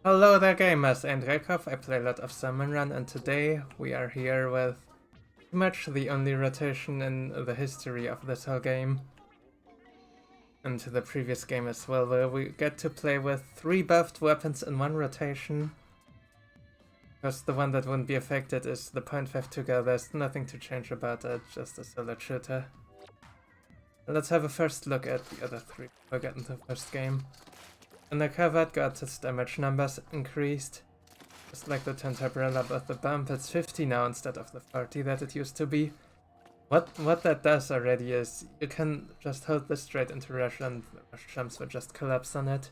Hello there gamers, and Rekov. I play a lot of Salmon Run, and today we are here with pretty much the only rotation in the history of this whole game. And the previous game as well, where we get to play with 3 buffed weapons in one rotation. Because the one that wouldn't be affected is the 0.5 together. There's nothing to change about it, just a solid shooter. Let's have a first look at the other 3 before we get into the first game. And the Cavett got its damage numbers increased. Just like the Tentabella, but the bump it's 50 now instead of the 40 that it used to be. What that does already is you can just hold this straight into rush and rush jumps will just collapse on it.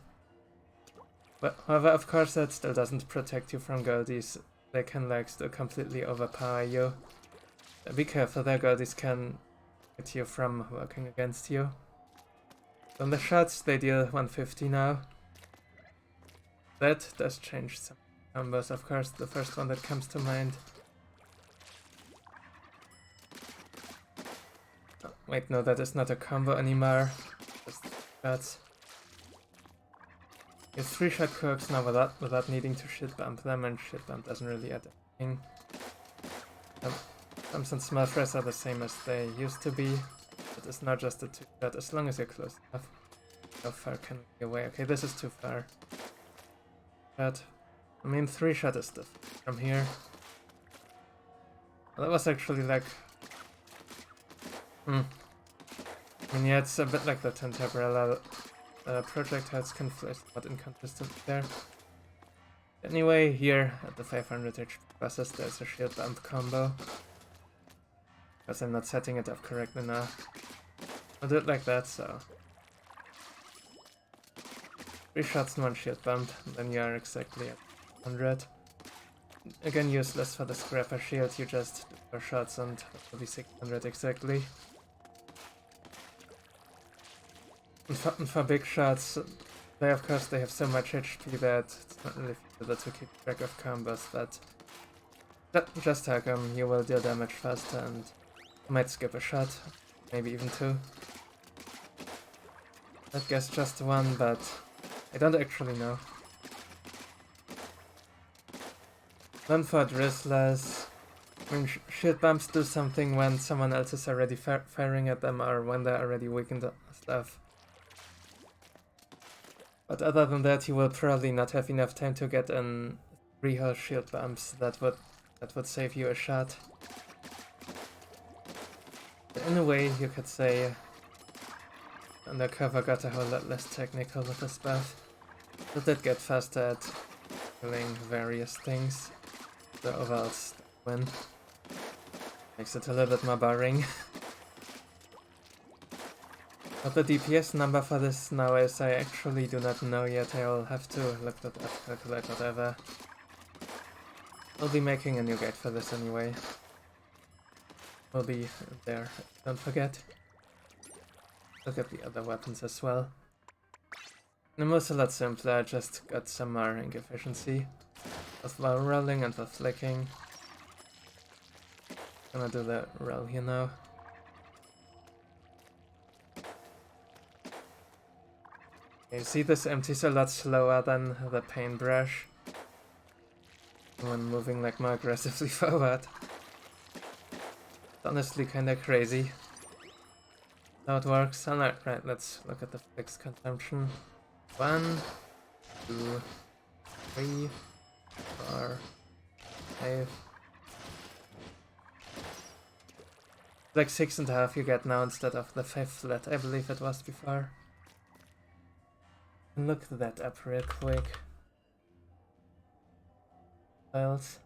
But however, of course, that still doesn't protect you from Goldies. They can like still completely overpower you. Be careful there, Goldies can hit you from working against you. On the shots they deal 150 now. That does change some combos, of course. The first one that comes to mind. Oh, wait, no, that is not a combo anymore. Just shots. You 3-shot quirks now without needing to shit bump them, and shit bump doesn't really add anything. Bumps and small threats are the same as they used to be. It is now just a 2-shot, as long as you're close enough. How far can we be away? Okay, this is too far. But, I mean, 3-shot is different from here. Well, that was actually like... I mean, yeah, it's a bit like the Tentabella. Projectiles can fly somewhat inconsistent there. Anyway, here at the 500 HP buses, there's a shield bump combo. Because I'm not setting it up correctly now. I'll do it like that, so... 3 shots and 1 shield bump, then you are exactly at 100. Again, useless for the scrapper shield, you just do 4 shots and it'll be 600 exactly. And for big shots, they of course they have so much HP that it's not really feasible to keep track of combos, but just tag them, you will deal damage faster and you might skip a shot, maybe even 2. I'd guess just 1, but I don't actually know. Then for Drizzlers, I mean, shield bumps do something when someone else is already firing at them or when they're already weakened and stuff. But other than that, you will probably not have enough time to get in 3 whole shield bumps that would save you a shot. But in a way, you could say Undercover got a whole lot less technical with this buff. But did get faster at killing various things. The overall win. Makes it a little bit more boring. What the DPS number for this now is, I actually do not know yet. I will have to look that up, calculate whatever. I'll be making a new guide for this anyway. Will be there, don't forget. Look at the other weapons as well. The move's a lot simpler, I just got some more ink efficiency. With while rolling and with flicking. Gonna do the roll here now. You see, this empties a lot slower than the Painbrush when moving like more aggressively forward. It's honestly kinda crazy how it works. Alright, right, let's look at the flicks consumption. 1, 2, 3, 4, 5. Like 6.5 you get now instead of the 5 that I believe it was before. Look that up real quick. Files.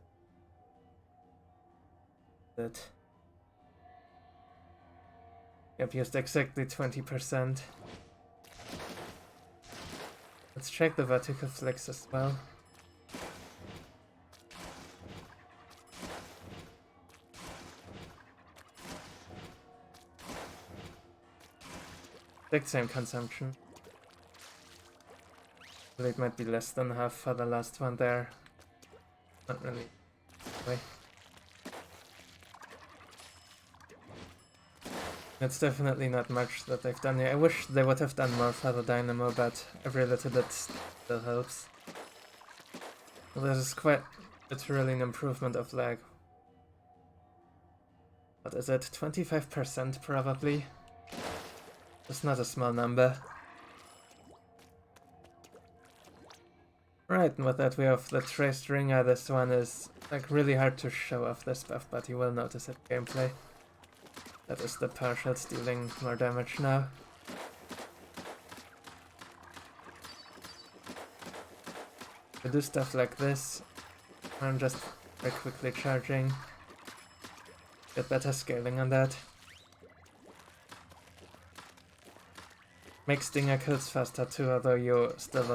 That. Yep, used exactly 20%. Let's check the vertical flicks as well. Exact same consumption. It might be less than half for the last one there. Not really. Wait. It's definitely not much that they've done here. I wish they would have done more for the Dynamo, but every little bit still helps. Well, this is quite literally an improvement of lag. What is it? 25% probably? It's not a small number. Right, and with that we have the traced ringer. This one is like really hard to show off this buff, but you will notice it gameplay. That is the partials dealing more damage now. To do stuff like this, I'm just very quickly charging. Get better scaling on that. Make stinger kills faster too, although you still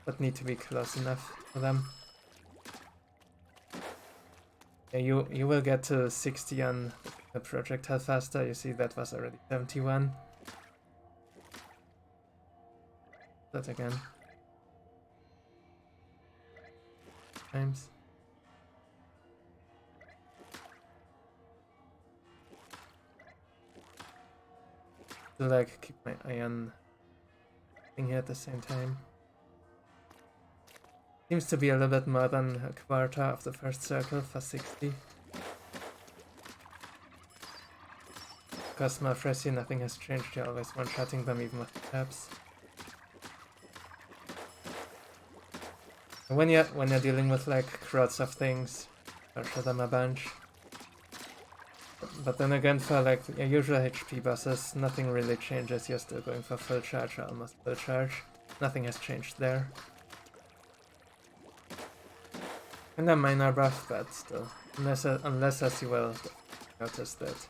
would need to be close enough for them. Yeah, you will get to 60 on the projectile faster. You see that was already 71. That again. Times. To like keep my eye on thing here at the same time. Seems to be a little bit more than a quarter of the first circle for 60. Because more fresh here, nothing has changed. You're always one-shotting them even with tabs. And when you're dealing with like crowds of things, I'll show them a bunch. But then again, for like your usual HP bosses, nothing really changes. You're still going for full charge or almost full charge. Nothing has changed there. And a minor buff, but still, unless as you will notice that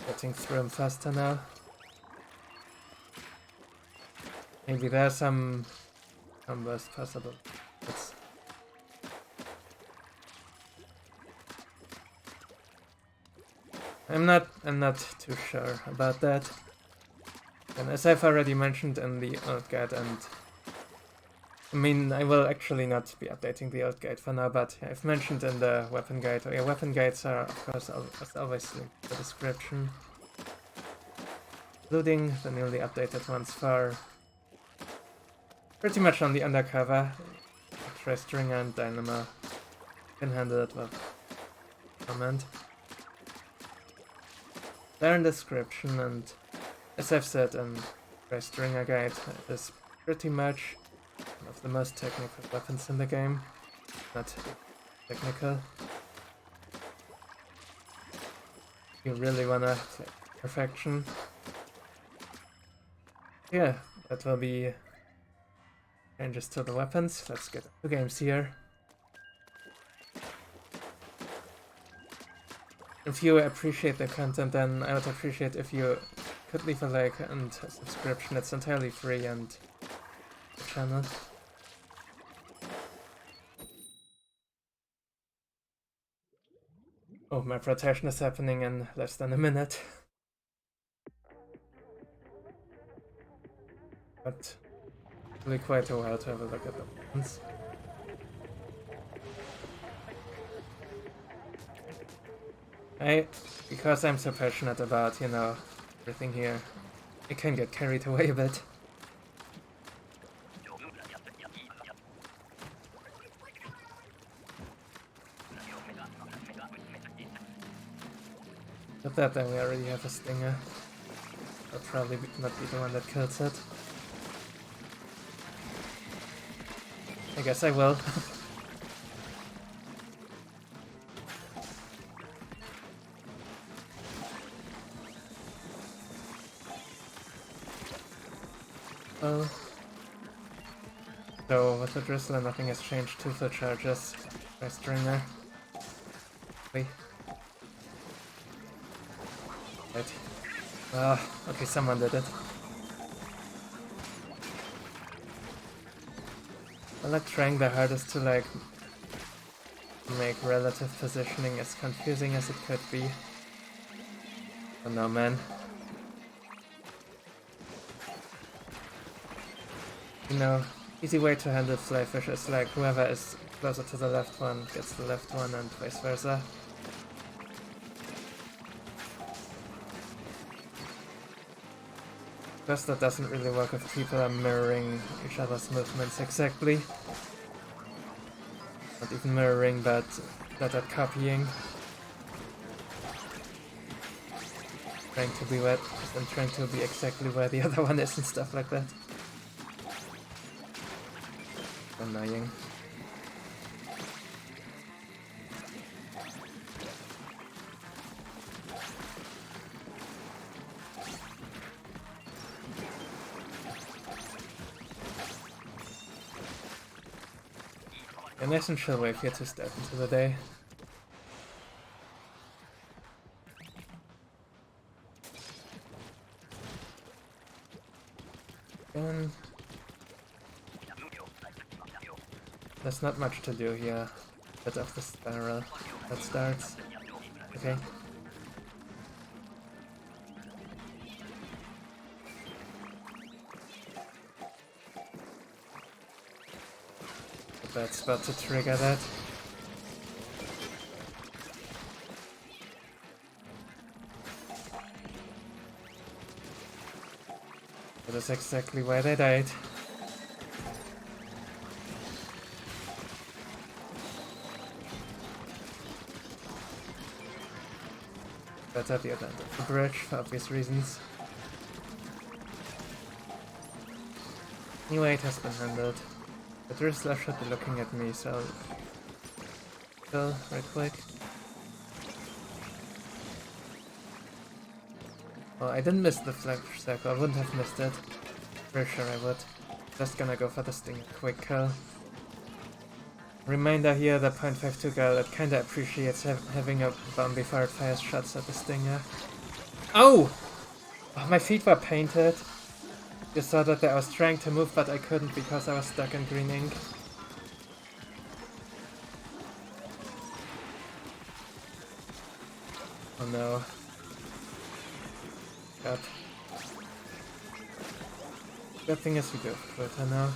getting through them faster now. Maybe there's some combos possible. I'm not too sure about that. And as I've already mentioned in the old guide, and I mean I will actually not be updating the old guide for now, but I've mentioned in the weapon guide. Oh yeah, weapon guides are of course as always linked in the description, including the newly updated ones for pretty much on the undercover. String and Dynamo can handle it with comment. They're in the description, and as I've said in the Stringer guide, it is pretty much one of the most technical weapons in the game. Not technical. You really wanna play perfection. Yeah, that will be changes to the weapons. Let's get 2 games here. If you appreciate the content, then I would appreciate if you could leave a like and a subscription. It's entirely free, and the channel. Oh, my rotation is happening in less than a minute. But really quite a while to have a look at the ones. Because I'm so passionate about, you know, everything here, I can get carried away a bit. With that, then we already have a stinger. I'll probably not be the one that kills it. I guess I will. Oh. So with the Drizzler, nothing has changed. 2 full charges. Nice stringer. Wait. Right. Okay, someone did it. I like trying the hardest to like make relative positioning as confusing as it could be. Oh no, man. You know, easy way to handle flyfish is like whoever is closer to the left one gets the left one and vice versa. Because that doesn't really work if people are mirroring each other's movements exactly. Not even mirroring, but better copying. Trying to be where, and trying to be exactly where the other one is and stuff like that. Annoying. A nice and chill wave here to start into the day. And there's not much to do here. Bit of the spiral that starts. Okay. Bad spot to trigger that. That is exactly why they died. That's at the other end of the bridge for obvious reasons. Anyway, it has been handled. The Drizzler should be looking at me, so kill right quick. Oh, I didn't miss the flag circle. I wouldn't have missed it. Pretty sure I would. Just gonna go for the sting quick kill. Reminder here, the .52 girl that kinda appreciates having a bomb before it fires shots at the stinger. Oh! Oh, my feet were painted. You saw that I was trying to move, but I couldn't because I was stuck in green ink. Oh no. God. Good thing is we do have Twitter now.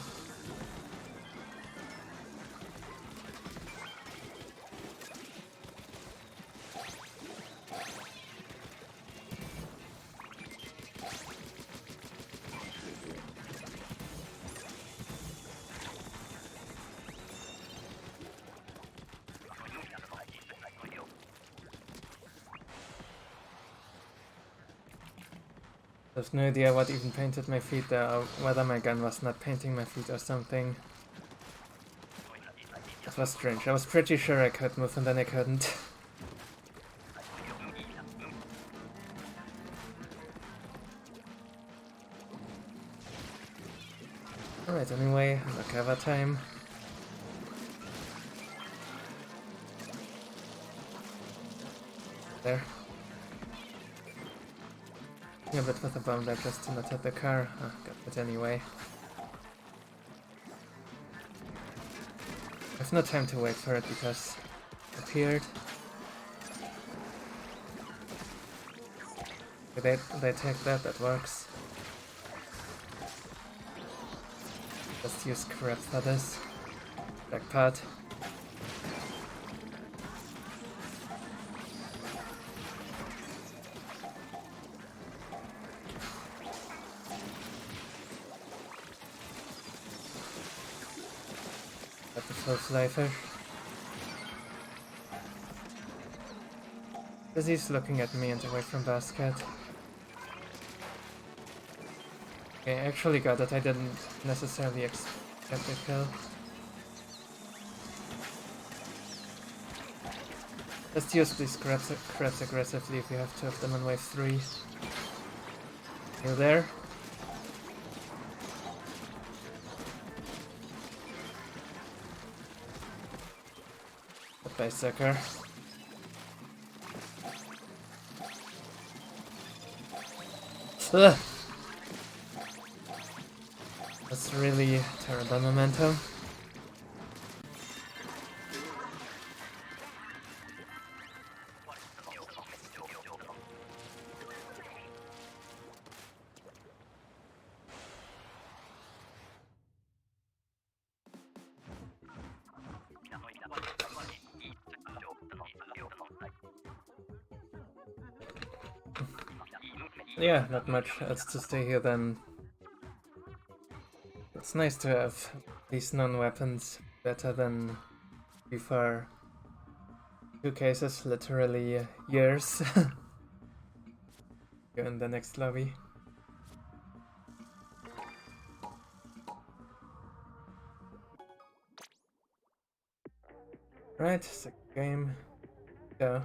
I have no idea what even painted my feet there, or whether my gun was not painting my feet or something. It was strange. I was pretty sure I could move and then I couldn't. Alright, anyway, recover time. There. Yeah, but with a bomb there just to not hit the car. Oh, got it anyway. I have no time to wait for it because it appeared. Okay, they take that, that works. Just use crap for this. Backpart. Flyfish. Busy's looking at me and away from basket. Okay, I actually got it. I didn't necessarily expect a kill. Just use these crabs aggressively if you have two of them on wave 3. You there? Bye, sucker. Ugh. That's really terrible momentum. Yeah, not much else to stay here then. It's nice to have these non-weapons better than before 2 cases, literally years. Go in the next lobby. Right, second game. Go.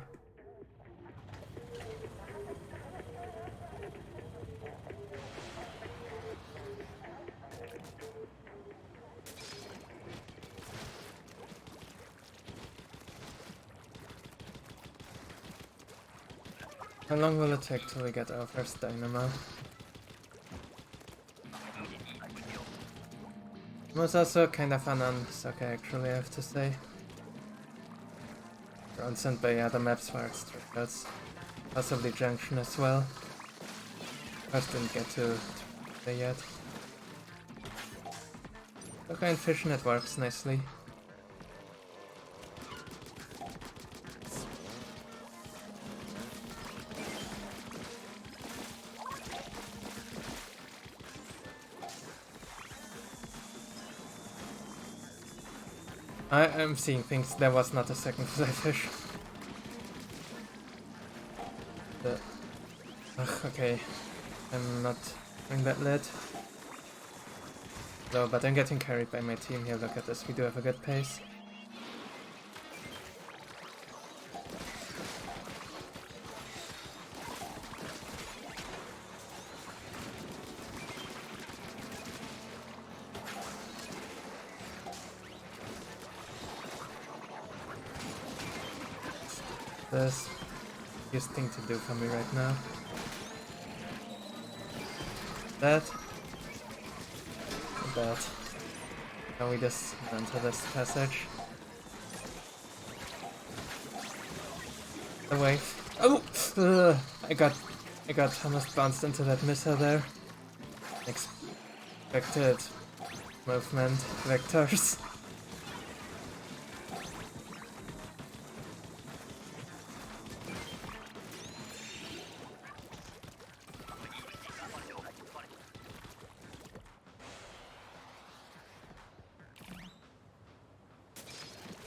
How long will it take till we get our first dynamo? It was also kind of fun on soccer, actually, I have to say. Around St. Bay, other maps for extras, possibly Junction as well. First didn't get to there yet. Okay, and fishnet works nicely. I'm seeing things. There was not a second fly fish. Okay. I'm not doing that lead. No, but I'm getting carried by my team here. Look at this. We do have a good pace. This easiest thing to do for me right now. That. That. Now we just enter this passage. The wave. Oh! I got almost bounced into that missile there. Expected movement vectors.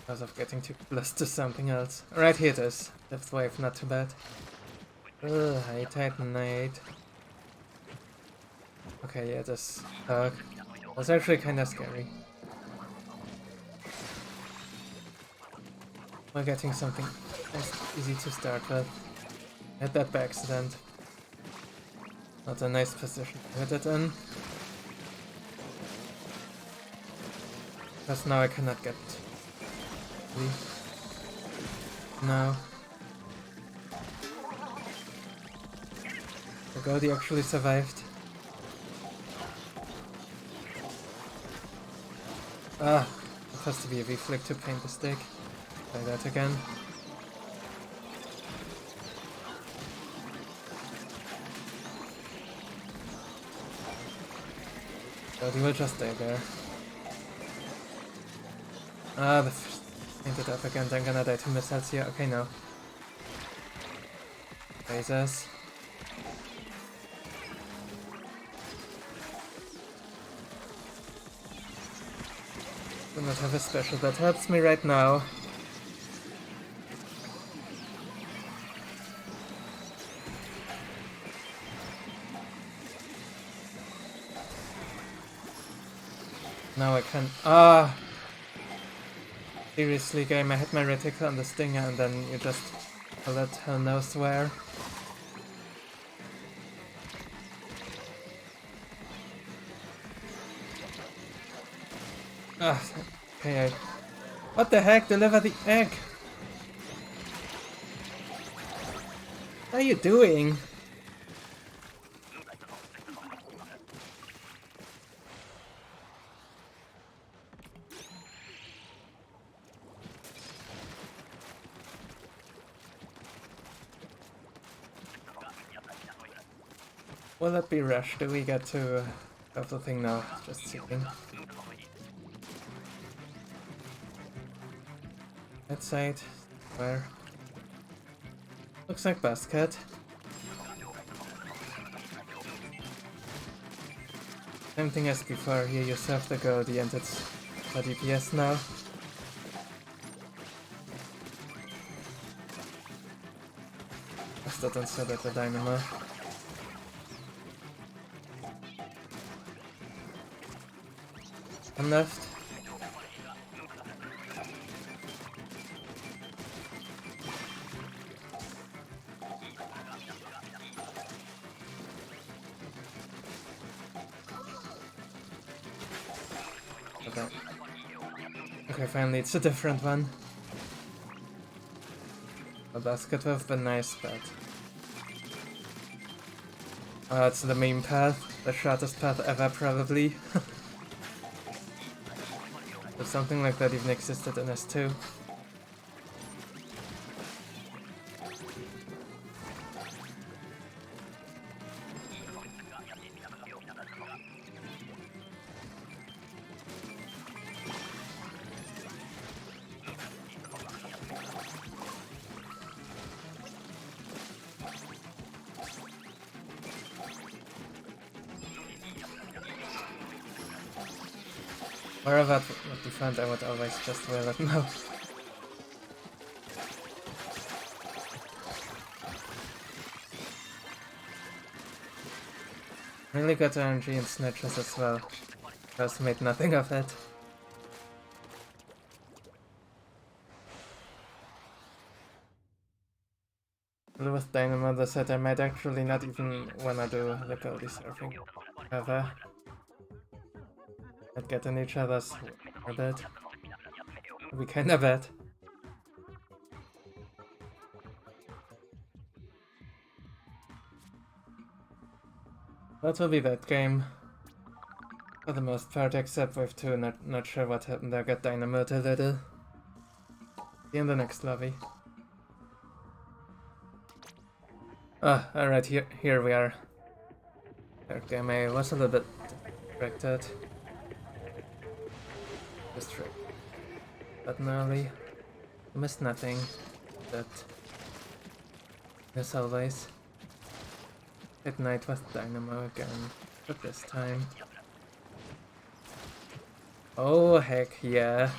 Because of getting too close to something else. Right, here it is. Depth wave, not too bad. I tightenate. Okay, yeah, this hug was actually kinda scary. We're getting something nice, easy to start with. Hit that by accident. Not a nice position to hit it in. Because now I cannot get... No. The Goldie actually survived. Ah, it has to be a V-flick to paint the stick. Try that again. Goldie will just stay there. Ah, the painted up again, I'm gonna die to missiles here. Okay, no. Lasers. Do not have a special that helps me right now. Now I can... Ah! Seriously, game, I hit my reticle on the stinger and then you just pull it hell knows where. Ah, okay, what the heck? Deliver the egg! What are you doing? Will it be rushed? Do we get to have the thing now? Just seeking. That side. Where? Looks like basket. Same thing as before. Here you serve the Goldie and it's for DPS now. it and so did the dynamo. One left. Okay, finally it's a different one. A basket with the nice bed. Oh, it's the meme path. The shortest path ever, probably. If something like that even existed in S2. Wherever at the front, I would always just wear it now. Really good RNG in snitches as well. Just made nothing of it. But with Dynamo, the set I might actually not even wanna do the Goldie surfing ever. I'd get in each other's a bit. It'd be kinda bad. That will be that game. For the most part, except with 2, not sure what happened there, got dynamoed a little. See you in the next lobby. Ah, alright, here we are. Third game, I was a little bit distracted. Button early. Missed nothing, but as always. At night with Dynamo again, but this time. Oh heck yeah.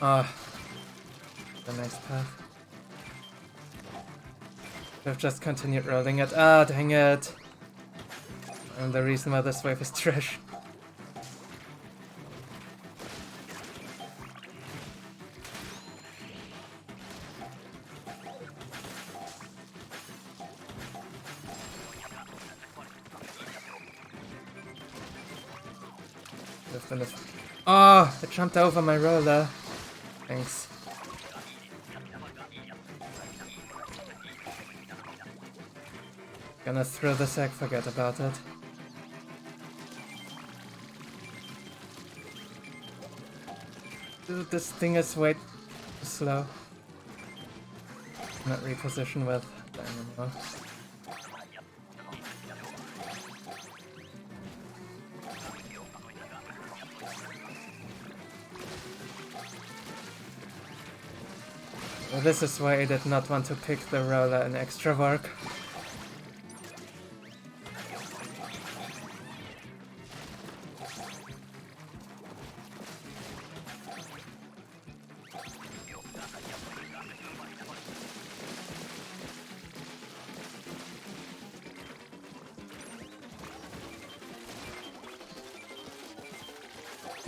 Ah, a nice path. I've just continued rolling it. Ah, dang it! And the reason why this wave is trash. Oh, it jumped over my roller. Thanks. Gonna throw the sack, forget about it. Dude, this thing is way too slow. Not reposition with Dynamo. Well, this is why I did not want to pick the roller in extra work.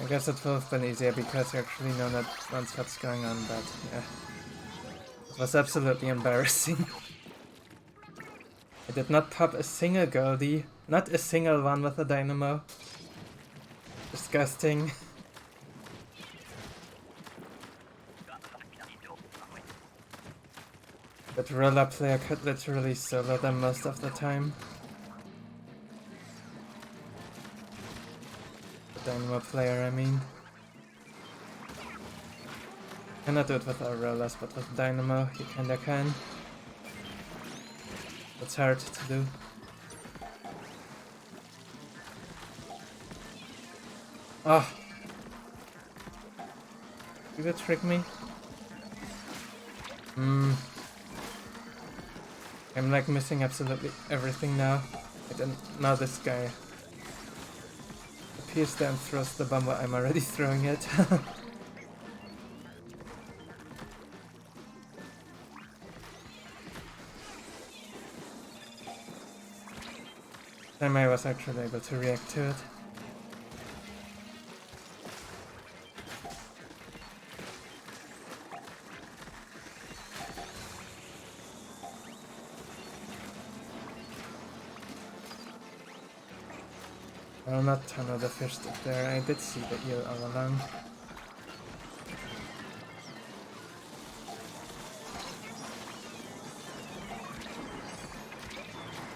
I guess it would have been easier because you actually know that once what's going on, but yeah. It was absolutely embarrassing. I did not pop a single Goldie, not a single one with a Dynamo. Disgusting. That roller player could literally solo them most of the time. Dynamo player, I mean. Cannot do it with our rollers, but with Dynamo, you kinda can. It's hard to do. Oh! Did you trick me? I'm like missing absolutely everything now. I didn't know this guy appears there and throws the bomb while I'm already throwing it. Time I was actually able to react to it. Well, not ton of the fish stick there. I did see the eel all along.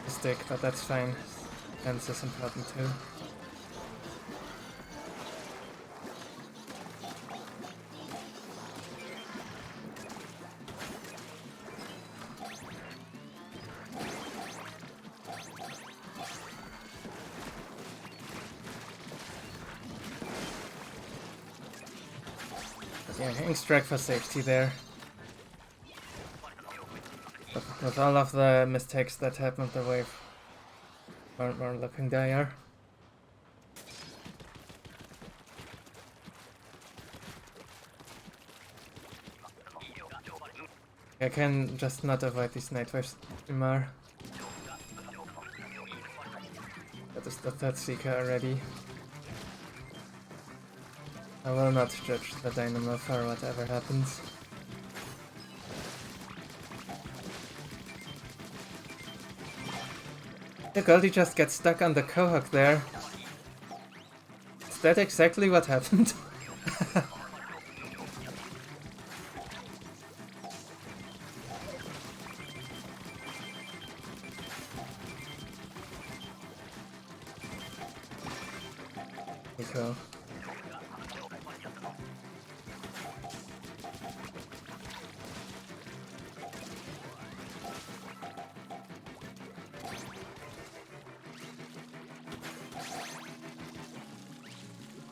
The stick, but that's fine. Fence is important too. Yeah, hitting strike for safety there. But with all of the mistakes that happened, the wave weren't looking dire. I can just not avoid these night waves anymore. That is the third seeker already. I will not judge the dynamo for whatever happens. The Goldie just gets stuck on the Cohog there. Is that exactly what happened? Cool.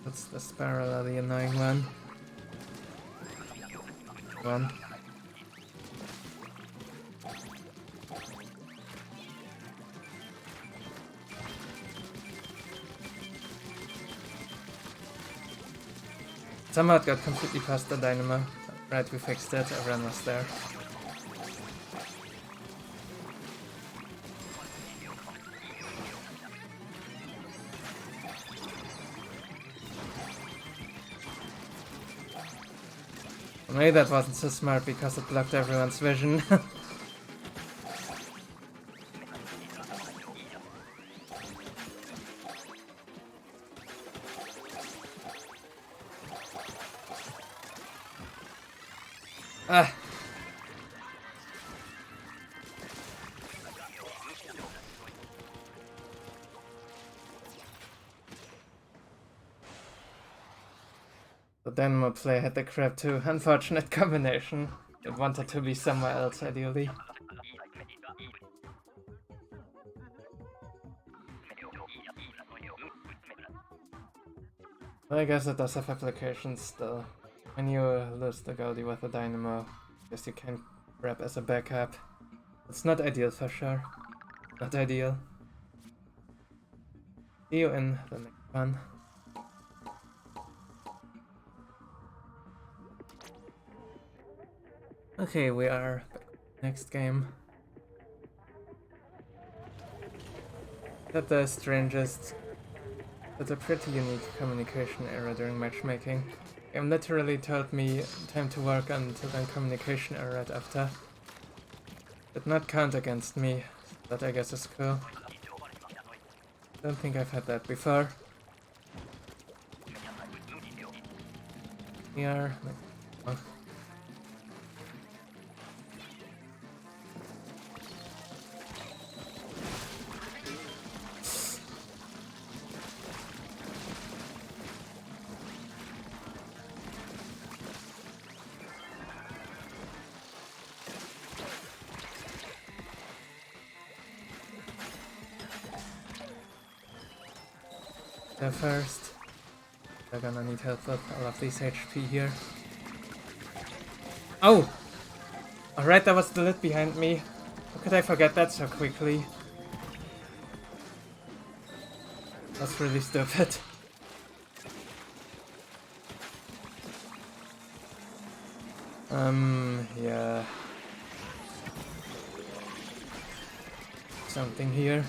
That's the Sparrow, the annoying one. One. Somehow it got completely past the dynamo. Right, we fixed it, everyone was there. Maybe that wasn't so smart because it blocked everyone's vision. Ah! The dynamo player had the crab too. Unfortunate combination. It wanted to be somewhere else, ideally. Well, I guess it does have applications still. When you lose the Goldie with the dynamo, I guess you can grab as a backup. It's not ideal for sure. Not ideal. See you in the next one. Okay, we are back. Next game. Got the strangest, but a pretty unique communication error during matchmaking. Game literally told me time to work until then communication error right after. Did not count against me, that I guess is cool. Don't think I've had that before. Here. Oh. First, they're gonna need help with all of these HP here. Oh! Alright, that was the lid behind me. How could I forget that so quickly? That's really stupid. Yeah. Something here.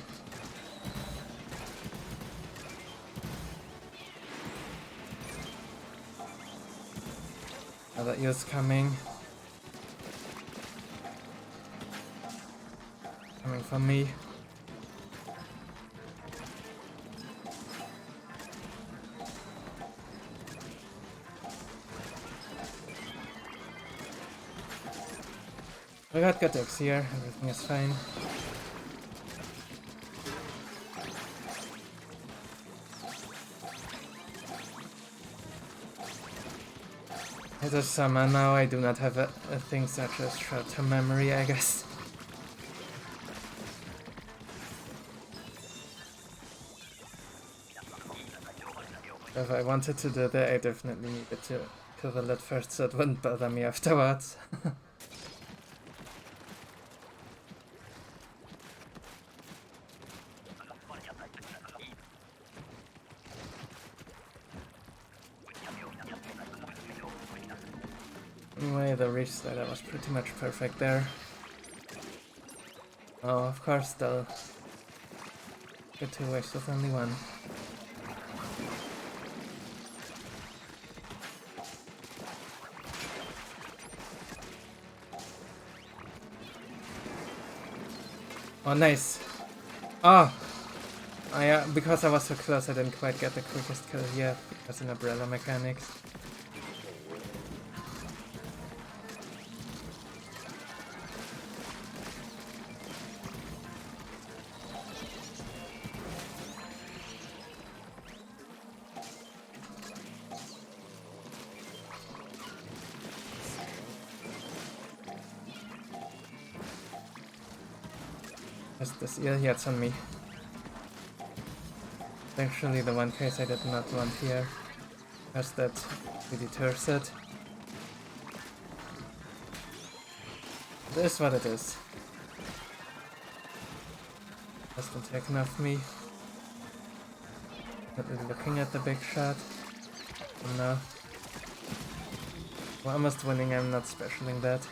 Oh, that eel's coming. Coming for me. I got good X here, everything is fine. As a summer now, I do not have a thing such as short-term memory, I guess. If I wanted to do that, I definitely needed to kill it first so it wouldn't bother me afterwards. Anyway, the restarter was pretty much perfect there. Oh, of course, they'll get to waste with only one. Oh, nice. Oh! Because I was so close, I didn't quite get the quickest kill here, because of umbrella mechanics. Just this eel, yeah, it's on me. Actually, the one case I did not want here, because that really deters it. It is what it is. Has been taken off me. Not really looking at the big shot. Oh no. We're almost winning, I'm not specialing that.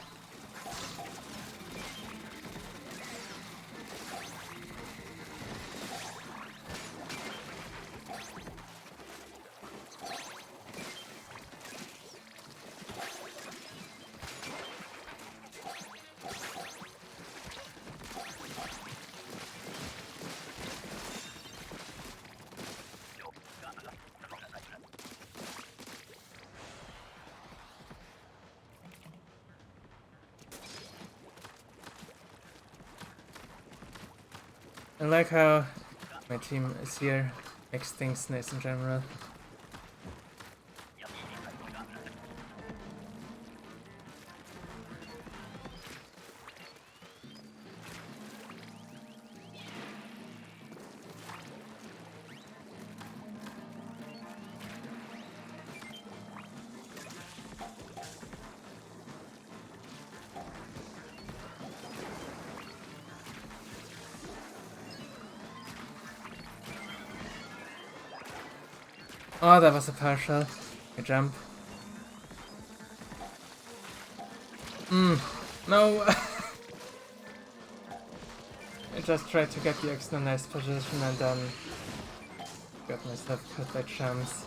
I like how my team is here, makes things nice in general. Oh, that was a partial. I jump. No! I just tried to get the extra nice position and then got myself killed by chumps.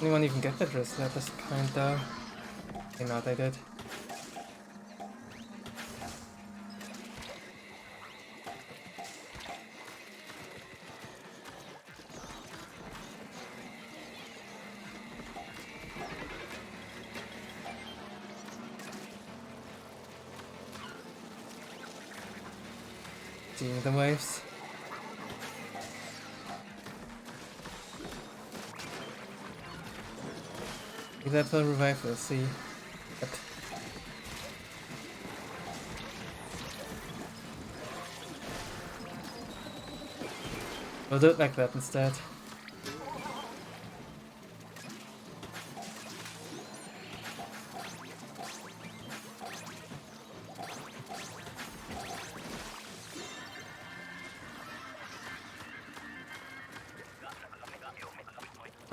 Anyone even get the drizzle at this point though? Okay, not I did. Seeing the waves. If that will revive, we'll see. Yep. We'll do it like that instead.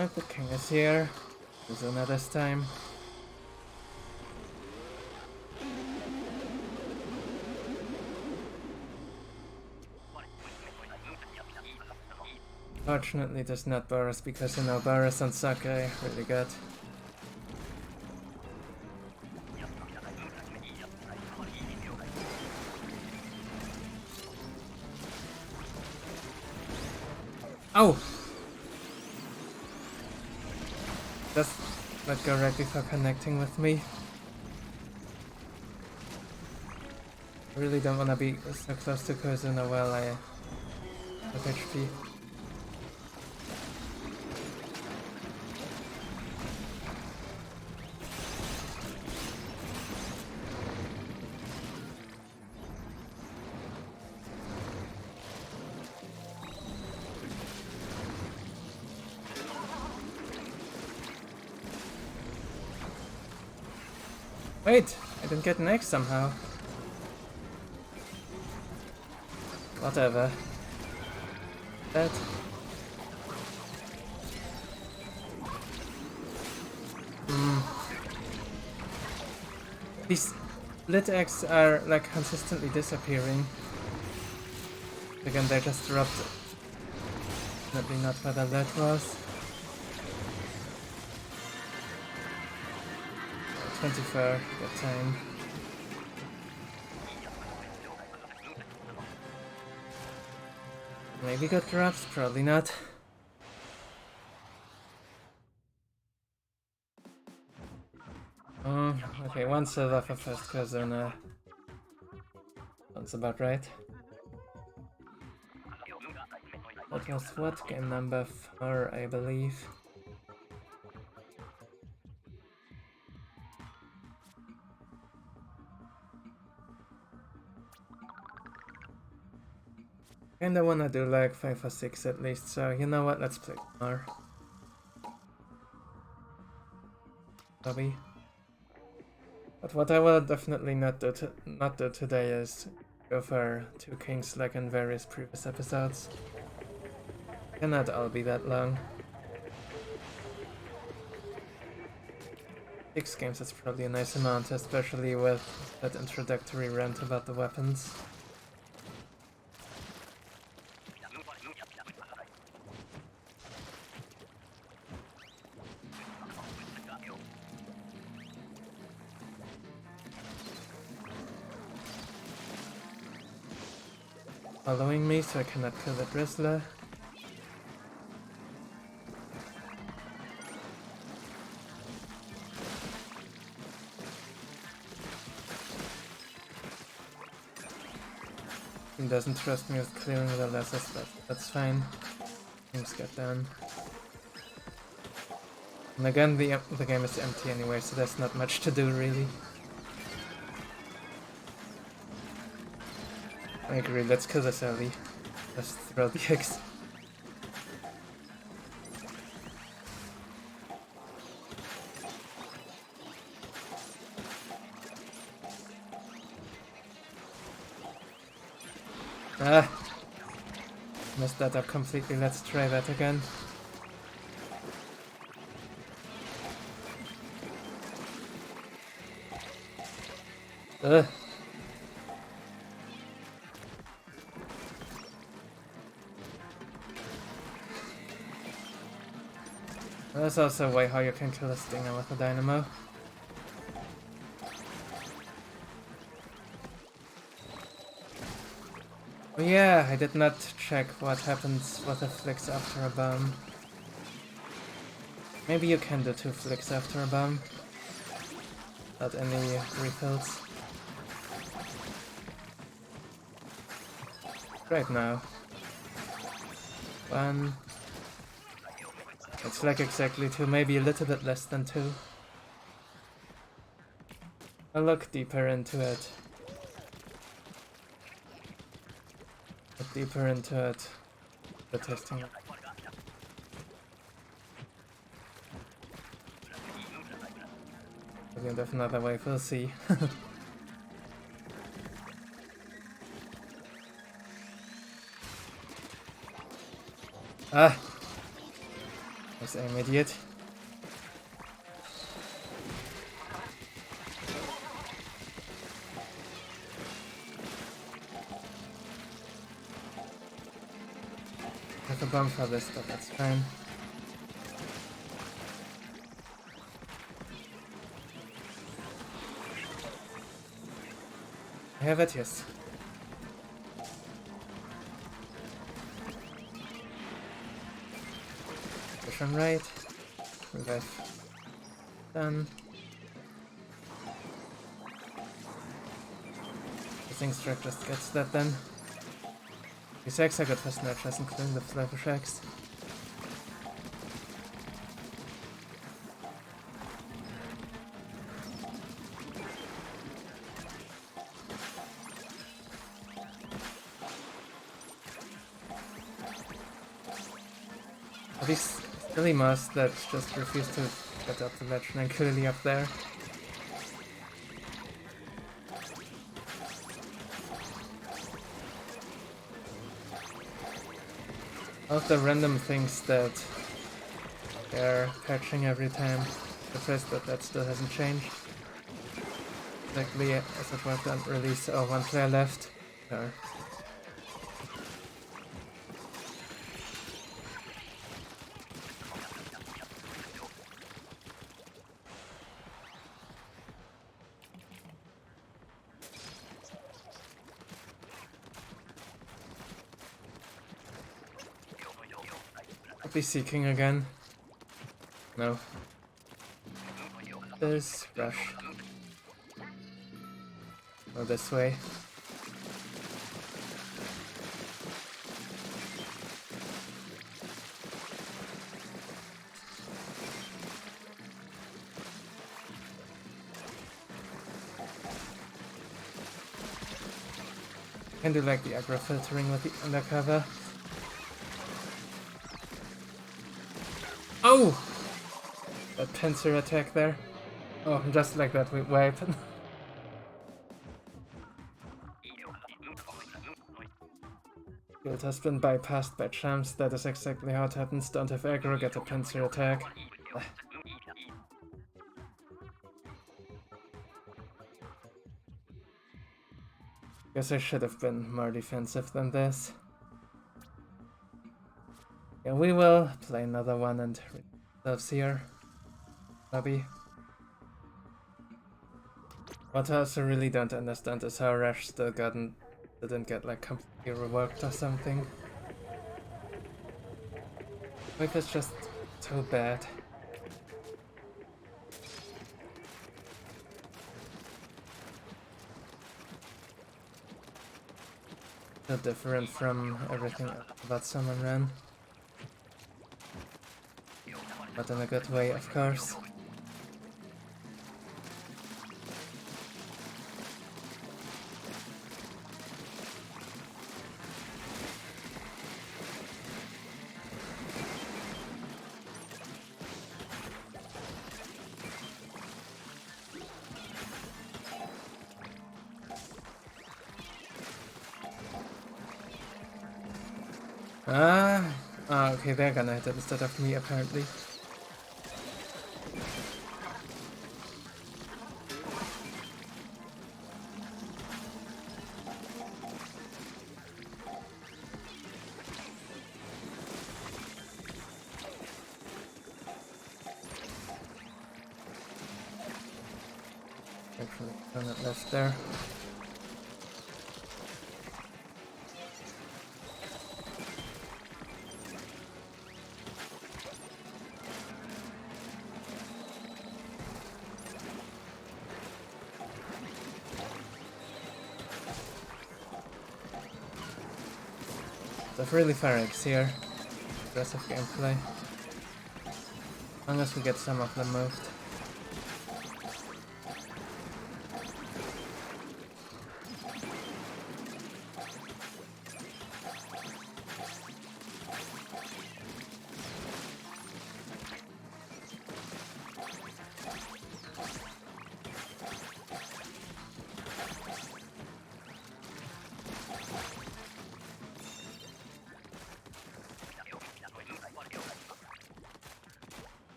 Oh, the king is here. Cohozuna this time. Fortunately, there's not Boris because you know Boris and Sake really good. Oh! Does not go right before connecting with me. I really don't want to be so close to Cohozuna while I have HP. Wait! I didn't get an egg somehow. Whatever. That. These lit eggs are like consistently disappearing. Again, they just dropped. Definitely not whether that was. 24, good time. Maybe got drops, probably not. Okay, one silver for first Cohozuna. That's about right. That was what? Game number 4, I believe. Kinda wanna do like 5 or 6 at least, so you know what, let's play more. Bobby. But what I will definitely not do today is go for 2 kings like in various previous episodes. Cannot all be that long. 6 games is probably a nice amount, especially with that introductory rant about the weapons. Following me, so I cannot kill the Drizzler. He doesn't trust me with clearing the lessons, but that's fine. Things get done. And again, the game is empty anyway, so there's not much to do really. I agree, let's kill this early. Let's throw the eggs. Ah! Messed that up completely, let's try that again. Ugh! There's also a way how you can kill a stinger with a dynamo. Oh yeah, I did not check what happens with the flicks after a bomb. Maybe you can do 2 flicks after a bomb. Without any refills. Right now. 1. It's like exactly 2, maybe a little bit less than 2. I'll look deeper into it. Look deeper into it. The testing. Maybe there's another way, we'll see. Ah! Nice aim, idiot. With a bomb for this, but that's fine. I have it, yes. Push on right. Revive. Done. I think Strike just gets that then. These eggs are good for snatchers, including the flavor eggs. These silly moths that just refuse to get up the ledge and then clearly up there. All of the random things that they're catching every time. The first that still hasn't changed. Exactly as it was on release. Oh, one player left. Sure. I'll be seeking again. No. This rush. Go this way. Can do like the aggro filtering with the undercover. Oh! That pincer attack there. Oh, just like that we wipe. Guild has been bypassed by champs. That is exactly how it happens. Don't have aggro, get a pincer attack. Guess I should have been more defensive than this. Yeah, we will play another one and ourselves here. Lobby. What I also really don't understand is how Rash still didn't get like completely reworked or something. Wave is just too bad. So different from everything about Salmon Run. But in a good way, of course. Okay, they're gonna hit it instead of me, apparently. Actually, turn it left there. They've really far eggs here. Aggressive gameplay. As long as we get some of them moved.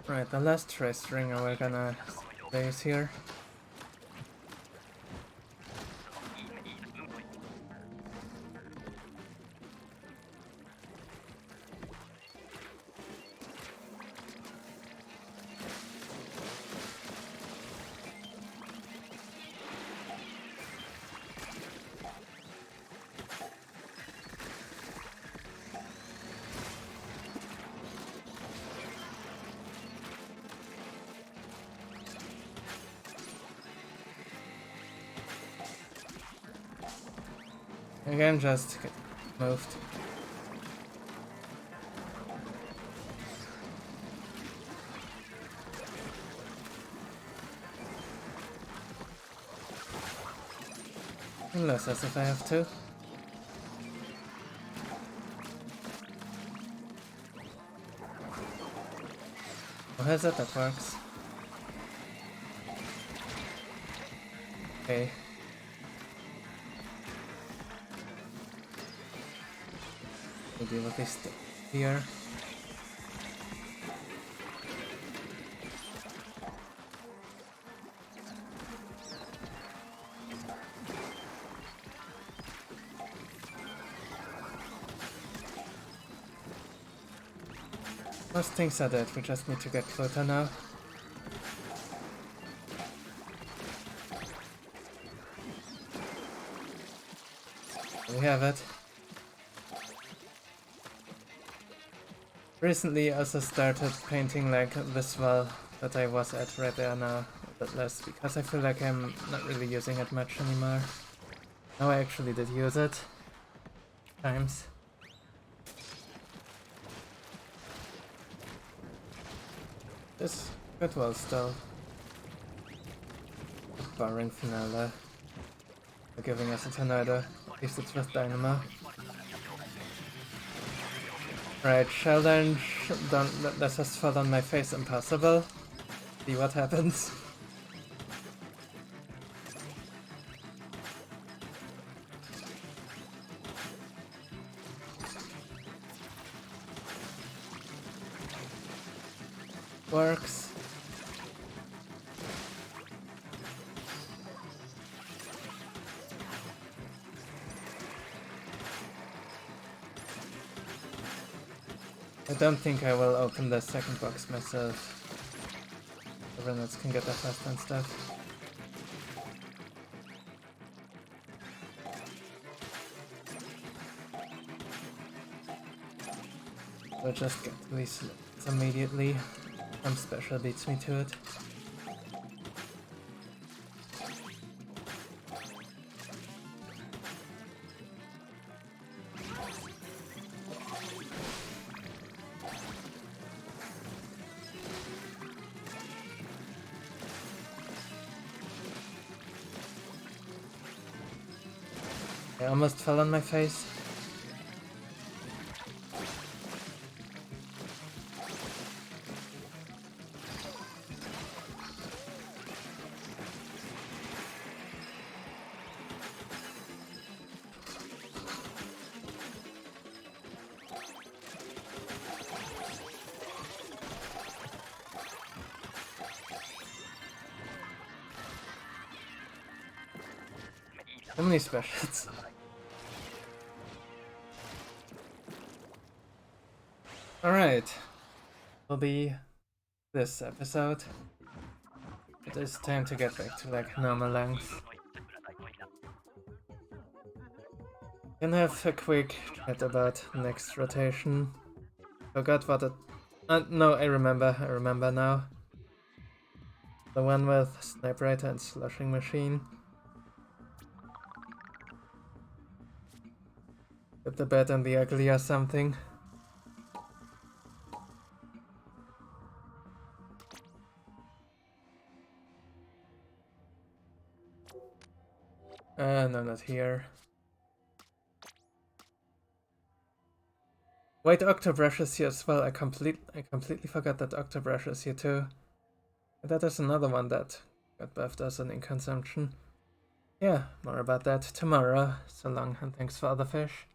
Right, the last trace ringer we're gonna place here. Again, just get moved. Unless as if I have to. Oh, how's that? That works. Okay. We'll deal with this here. Most things are dead, we just need to get closer now. We have it. Recently I also started painting like this wall that I was at right there now, a bit less, because I feel like I'm not really using it much anymore. Now I actually did use it. Times. This good wall still. Boring finale. For giving us a tornado. At least it's with dynamo. Right, challenge. Don't let this fall on my face. Impossible. See what happens. Works. I don't think I will open the second box myself. The runners can get that fast and stuff. We'll just get these immediately. Some special beats me to it. I almost fell on my face. So many specials. Alright, will be this episode. It is time to get back to like normal length. Can have a quick chat about next rotation. Forgot what it... no, I remember now. The one with Sniper and Slushing Machine. Get the bad and the ugly or something. No, not here. Wait, Octobrush is here as well. I completely forgot that Octobrush is here too. That is another one that got buffed as an in consumption. Yeah, more about that tomorrow. So long and thanks for all the fish.